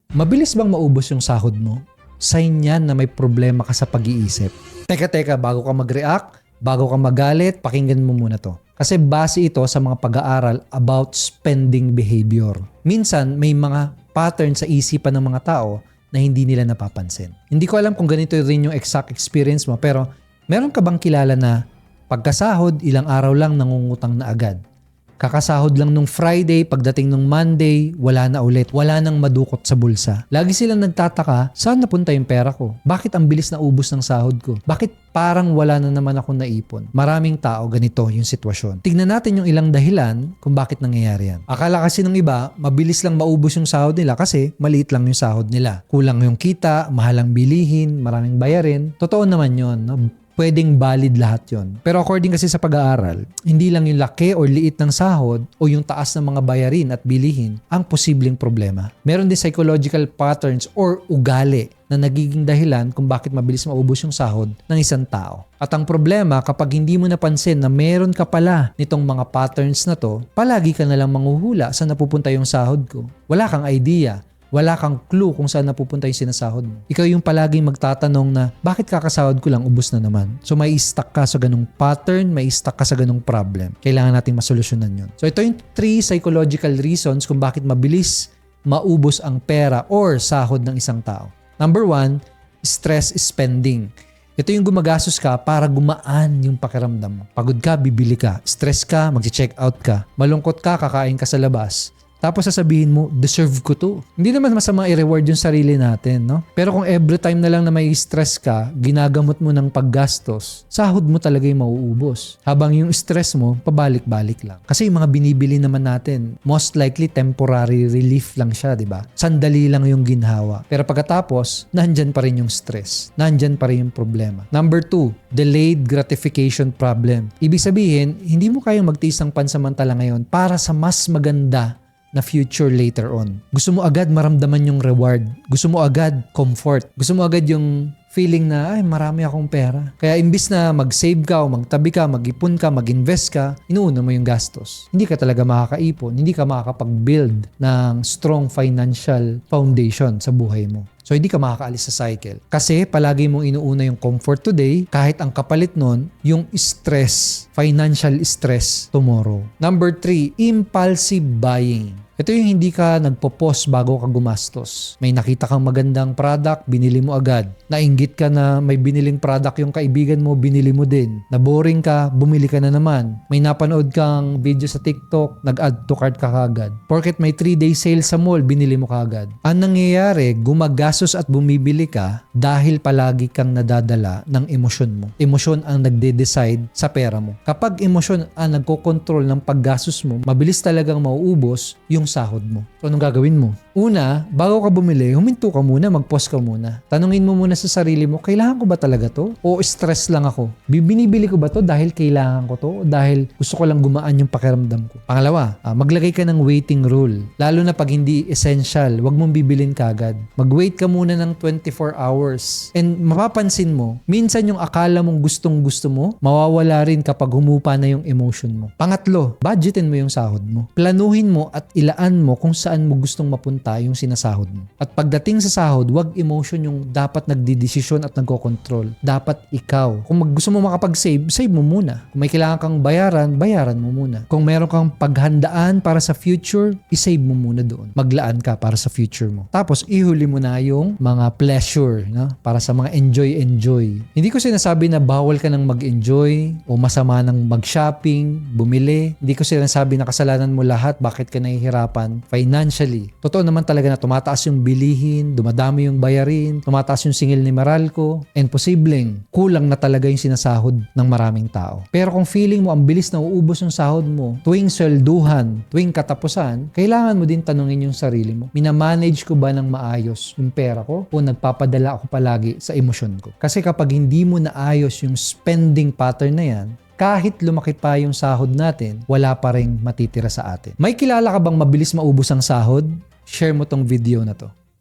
Mabilis bang maubos yung sahod mo? Sign yan na may problema ka sa pag-iisip. Teka, bago ka mag-react, bago ka magalit, pakinggan mo muna to. Kasi base ito sa mga pag-aaral about spending behavior. Minsan, may mga pattern sa isipan ng mga tao na hindi nila napapansin. Hindi ko alam kung ganito rin yung exact experience mo, pero meron ka bang kilala na pagkasahod, ilang araw lang nangungutang na agad? Kakasahod lang nung Friday, pagdating nung Monday, wala na ulit. Wala nang madukot sa bulsa. Lagi silang nagtataka, saan napunta yung pera ko? Bakit ang bilis na ubos ng sahod ko? Bakit parang wala na naman akong naipon? Maraming tao, ganito yung sitwasyon. Tignan natin yung ilang dahilan kung bakit nangyayari yan. Akala kasi ng iba, mabilis lang maubos yung sahod nila kasi maliit lang yung sahod nila. Kulang yung kita, mahalang bilihin, maraming bayarin. Totoo naman yun, no? Pwedeng valid lahat yon. Pero according kasi sa pag-aaral, hindi lang yung laki o liit ng sahod o yung taas ng mga bayarin at bilihin ang posibleng problema. Meron din psychological patterns or ugali na nagiging dahilan kung bakit mabilis maubos yung sahod ng isang tao. At ang problema, kapag hindi mo napansin na meron ka pala nitong mga patterns na to, palagi ka nalang manghuhula saan napupunta yung sahod ko. Wala kang idea. Wala kang clue kung saan napupunta yung sinasahod mo. Ikaw yung palaging magtatanong na, bakit kakasahod ko lang, ubos na naman? So may stuck ka sa ganung pattern, may stuck ka sa ganung problem. Kailangan nating masolusyonan yun. So ito yung 3 psychological reasons kung bakit mabilis maubos ang pera or sahod ng isang tao. Number 1, stress spending. Ito yung gumagastos ka para gumaan yung pakiramdam mo. Pagod ka, bibili ka. Stress ka, mag-check out ka. Malungkot ka, kakain ka sa labas. Tapos sasabihin mo, deserve ko to. Hindi naman masama i-reward yung sarili natin, no? Pero kung every time na lang na may stress ka, ginagamot mo ng paggastos, sahod mo talaga yung mauubos. Habang yung stress mo, pabalik-balik lang. Kasi yung mga binibili naman natin, most likely temporary relief lang siya, di ba? Sandali lang yung ginhawa. Pero pagkatapos, nandyan pa rin yung stress. Nandyan pa rin yung problema. Number 2, delayed gratification problem. Ibig sabihin, hindi mo kayang magtiis ng pansamantala ngayon para sa mas maganda na future later on. Gusto mo agad maramdaman yung reward. Gusto mo agad comfort. Gusto mo agad yung feeling na, ay, marami akong pera. Kaya imbis na mag-save ka o magtabi ka, mag-ipon ka, mag-invest ka, inuuna mo yung gastos. Hindi ka talaga makakaipon. Hindi ka makakapag-build ng strong financial foundation sa buhay mo. So, hindi ka makakaalis sa cycle. Kasi palagi mong inuuna yung comfort today, kahit ang kapalit nun, yung stress, financial stress tomorrow. Number 3, impulsive buying. Ito yung hindi ka nagpo-pause bago ka gumastos. May nakita kang magandang product, binili mo agad. Nainggit ka na may biniling product yung kaibigan mo, binili mo din. Naboring ka, bumili ka na naman. May napanood kang video sa TikTok, nag-add to cart ka kagad. Porket may 3-day sale sa mall, binili mo kagad. Ang nangyayari, gumagastos at bumibili ka dahil palagi kang nadadala ng emosyon mo. Emosyon ang nagde-decide sa pera mo. Kapag emosyon ang nagkokontrol ng paggastos mo, mabilis talagang mauubos yung sahod mo. So, anong gagawin mo? Una, bago ka bumili, huminto ka muna, mag-pause ka muna. Tanungin mo muna sa sarili mo, kailangan ko ba talaga to? O stress lang ako? Binibili ko ba to dahil kailangan ko to? O dahil gusto ko lang gumaan yung pakiramdam ko? Pangalawa, maglagay ka ng waiting rule. Lalo na pag hindi essential, wag mong bibilin kagad. Mag-wait ka muna ng 24 hours. And mapapansin mo, minsan yung akala mong gustong-gusto mo, mawawala rin kapag humupa na yung emotion mo. Pangatlo, budgetin mo yung sahod mo. Planuhin mo at ilaan mo kung saan mo gustong mapunta yung sinasahod mo. At pagdating sa sahod, wag emotion yung dapat nagdidesisyon at nagkokontrol. Dapat ikaw. Kung gusto mo makapag-save, save mo muna. Kung may kailangan kang bayaran, bayaran mo muna. Kung meron kang paghandaan para sa future, isave mo muna doon. Maglaan ka para sa future mo. Tapos, ihuli mo na yung mga pleasure, no? Para sa mga enjoy. Hindi ko sinasabi na bawal ka nang mag-enjoy o masama nang mag-shopping, bumili. Hindi ko sinasabi na kasalanan mo lahat, bakit ka nahihirapan financially. Totoo naman talaga na tumataas yung bilihin, dumadami yung bayarin, tumataas yung singil ni Meralco, and posibleng kulang na talaga yung sinasahod ng maraming tao. Pero kung feeling mo ang bilis na uubos yung sahod mo, tuwing swelduhan, tuwing katapusan, kailangan mo din tanungin yung sarili mo, minamanage ko ba ng maayos yung pera ko o nagpapadala ako palagi sa emosyon ko? Kasi kapag hindi mo naayos yung spending pattern na yan, kahit lumaki pa yung sahod natin, wala pa ring matitira sa atin. May kilala ka bang mabilis maubos ang sahod? Share mo tong video na to.